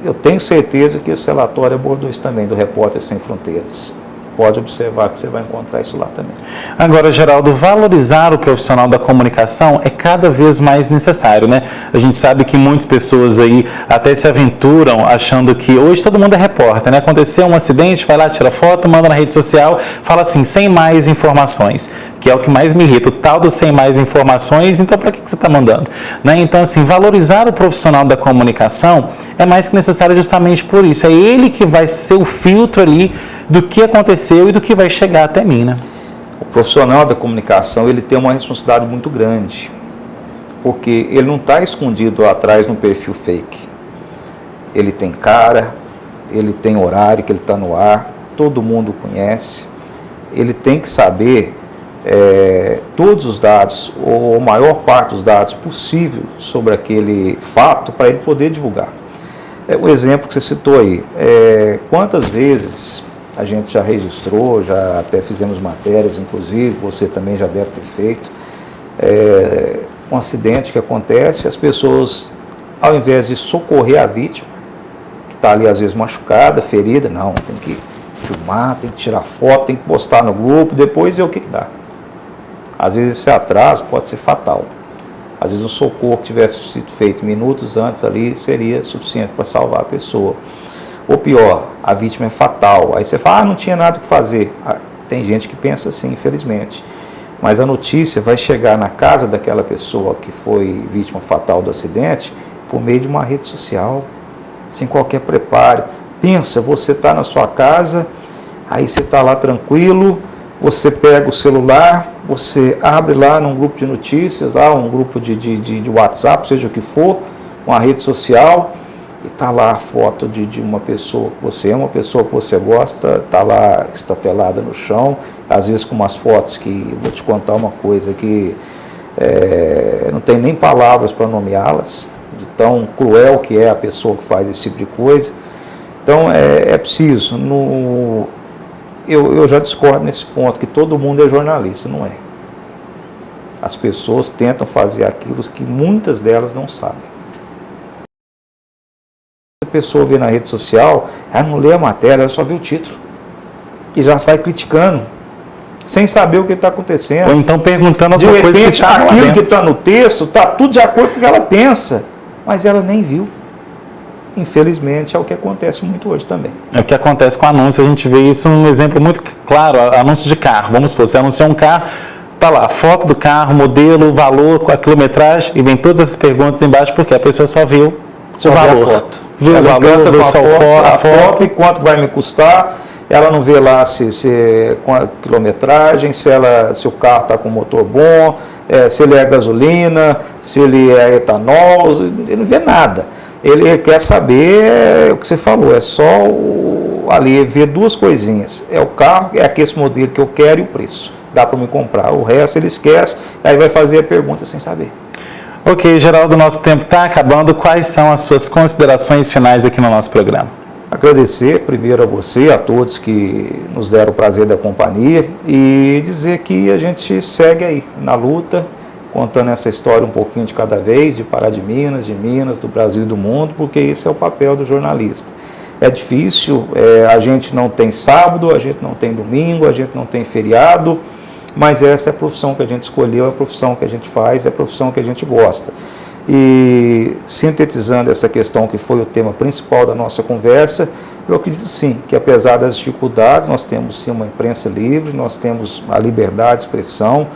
[SPEAKER 3] eu tenho certeza que esse relatório abordou isso também, do Repórteres Sem Fronteiras. Pode observar que você vai encontrar isso lá também.
[SPEAKER 2] Agora, Geraldo, valorizar o profissional da comunicação é cada vez mais necessário, né? A gente sabe que muitas pessoas aí até se aventuram achando que hoje todo mundo é repórter, né? Aconteceu um acidente, vai lá, tira foto, manda na rede social, fala assim, sem mais informações, que é o que mais me irrita, o tal do sem mais informações, então para que você está mandando? Né? Então, assim, valorizar o profissional da comunicação é mais que necessário justamente por isso. É ele que vai ser o filtro ali do que aconteceu e do que vai chegar até mim, né?
[SPEAKER 3] O profissional da comunicação, ele tem uma responsabilidade muito grande, porque ele não está escondido atrás no perfil fake. Ele tem cara, ele tem horário que ele está no ar, todo mundo conhece. Ele tem que saber todos os dados, ou a maior parte dos dados possível sobre aquele fato, para ele poder divulgar. O exemplo que você citou aí, quantas vezes a gente já registrou, já até fizemos matérias, inclusive, você também já deve ter feito, um acidente que acontece, as pessoas, ao invés de socorrer a vítima, que está ali às vezes machucada, ferida, não, tem que filmar, tem que tirar foto, tem que postar no grupo, depois ver o que dá. Às vezes esse atraso pode ser fatal. Às vezes um socorro que tivesse sido feito minutos antes ali seria suficiente para salvar a pessoa. Ou pior, a vítima é fatal. Aí você fala, não tinha nada o que fazer. Tem gente que pensa assim, infelizmente. Mas a notícia vai chegar na casa daquela pessoa que foi vítima fatal do acidente por meio de uma rede social, sem qualquer preparo. Pensa, você está na sua casa, aí você está lá tranquilo, você pega o celular, você abre lá num grupo de notícias, lá um grupo de WhatsApp, seja o que for, uma rede social, e está lá a foto de uma pessoa que você ama, uma pessoa que você gosta, está lá estatelada no chão, às vezes com umas fotos que, vou te contar uma coisa, que não tem nem palavras para nomeá-las, de tão cruel que é a pessoa que faz esse tipo de coisa. Então é preciso, eu já discordo nesse ponto, que todo mundo é jornalista, não é. As pessoas tentam fazer aquilo que muitas delas não sabem. A pessoa vê na rede social, ela não lê a matéria, ela só vê o título. E já sai criticando, sem saber o que está acontecendo.
[SPEAKER 2] Ou então perguntando
[SPEAKER 3] de
[SPEAKER 2] alguma
[SPEAKER 3] repente,
[SPEAKER 2] coisa que está lá
[SPEAKER 3] aquilo
[SPEAKER 2] dentro.
[SPEAKER 3] que está no texto, está tudo de acordo com o que ela pensa, mas ela nem viu. Infelizmente, é o que acontece muito hoje também.
[SPEAKER 2] É o que acontece com anúncio, a gente vê isso um exemplo muito claro, anúncio de carro. Vamos supor, você anuncia um carro, tá lá, foto do carro, modelo, valor, com a quilometragem, e vem todas essas perguntas embaixo, porque a pessoa só viu o valor.
[SPEAKER 3] A foto.
[SPEAKER 2] Viu o valor, viu só a foto
[SPEAKER 3] e quanto vai me custar. Ela não vê lá com a quilometragem, se o carro está com motor bom, se ele é gasolina, se ele é etanol, ele não vê nada. Ele quer saber o que você falou, é só ali ver duas coisinhas. É o carro, é aquele modelo que eu quero e o preço. Dá para me comprar. O resto ele esquece, aí vai fazer a pergunta sem saber.
[SPEAKER 2] Ok, Geraldo, nosso tempo está acabando. Quais são as suas considerações finais aqui no nosso programa?
[SPEAKER 3] Agradecer primeiro a você, a todos que nos deram o prazer da companhia e dizer que a gente segue aí na luta, contando essa história um pouquinho de cada vez, de Pará de Minas, do Brasil e do mundo, porque esse é o papel do jornalista. É difícil, a gente não tem sábado, a gente não tem domingo, a gente não tem feriado, mas essa é a profissão que a gente escolheu, é a profissão que a gente faz, é a profissão que a gente gosta. E sintetizando essa questão que foi o tema principal da nossa conversa, eu acredito sim, que apesar das dificuldades, nós temos sim uma imprensa livre, nós temos a liberdade de expressão.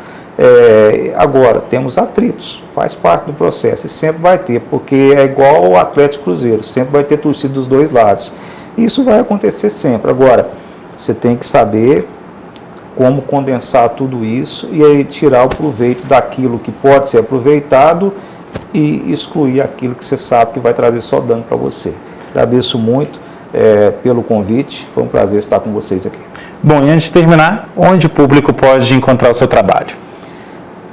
[SPEAKER 3] Agora, temos atritos, faz parte do processo e sempre vai ter, porque é igual ao Atlético Cruzeiro, sempre vai ter torcida dos dois lados. Isso vai acontecer sempre. Agora, você tem que saber como condensar tudo isso e aí tirar o proveito daquilo que pode ser aproveitado e excluir aquilo que você sabe que vai trazer só dano para você. Agradeço muito pelo convite, foi um prazer estar com vocês aqui.
[SPEAKER 2] Bom, e antes de terminar, onde o público pode encontrar o seu trabalho?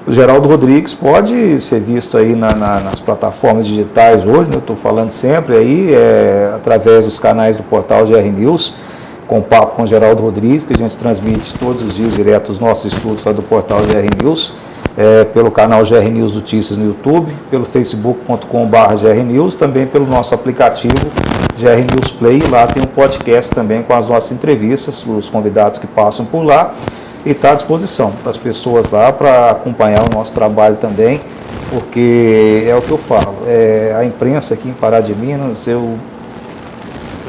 [SPEAKER 3] O Geraldo Rodrigues pode ser visto aí nas plataformas digitais hoje, né? Eu estou falando sempre aí, através dos canais do portal GR News, com papo com o Geraldo Rodrigues, que a gente transmite todos os dias direto os nossos estudos lá do portal GR News, pelo canal GR News Notícias no YouTube, pelo facebook.com/GR News, também pelo nosso aplicativo GR News Play, lá tem um podcast também com as nossas entrevistas, os convidados que passam por lá, e está à disposição para as pessoas lá para acompanhar o nosso trabalho também, porque é o que eu falo, a imprensa aqui em Pará de Minas, eu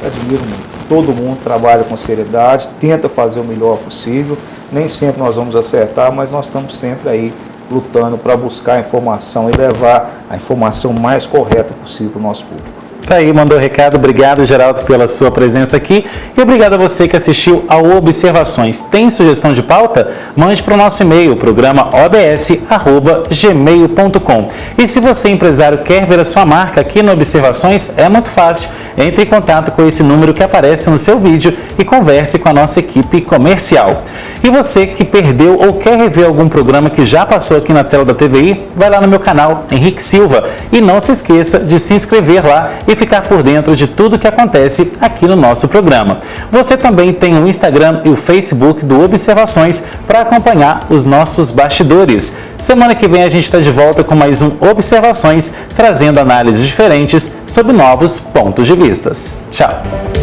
[SPEAKER 3] admiro muito. Todo mundo trabalha com seriedade, tenta fazer o melhor possível, nem sempre nós vamos acertar, mas nós estamos sempre aí lutando para buscar a informação e levar a informação mais correta possível para o nosso público.
[SPEAKER 2] Tá aí, mandou o recado. Obrigado, Geraldo, pela sua presença aqui. E obrigado a você que assistiu ao Observações. Tem sugestão de pauta? Mande para o nosso e-mail, programa obs@gmail.com. E se você, empresário, quer ver a sua marca aqui no Observações, é muito fácil. Entre em contato com esse número que aparece no seu vídeo e converse com a nossa equipe comercial. E você que perdeu ou quer rever algum programa que já passou aqui na tela da TVI, vai lá no meu canal, Henrique Silva. E não se esqueça de se inscrever lá e ficar por dentro de tudo que acontece aqui no nosso programa. Você também tem o Instagram e o Facebook do Observações para acompanhar os nossos bastidores. Semana que vem a gente está de volta com mais um Observações, trazendo análises diferentes sobre novos pontos de vista. Tchau!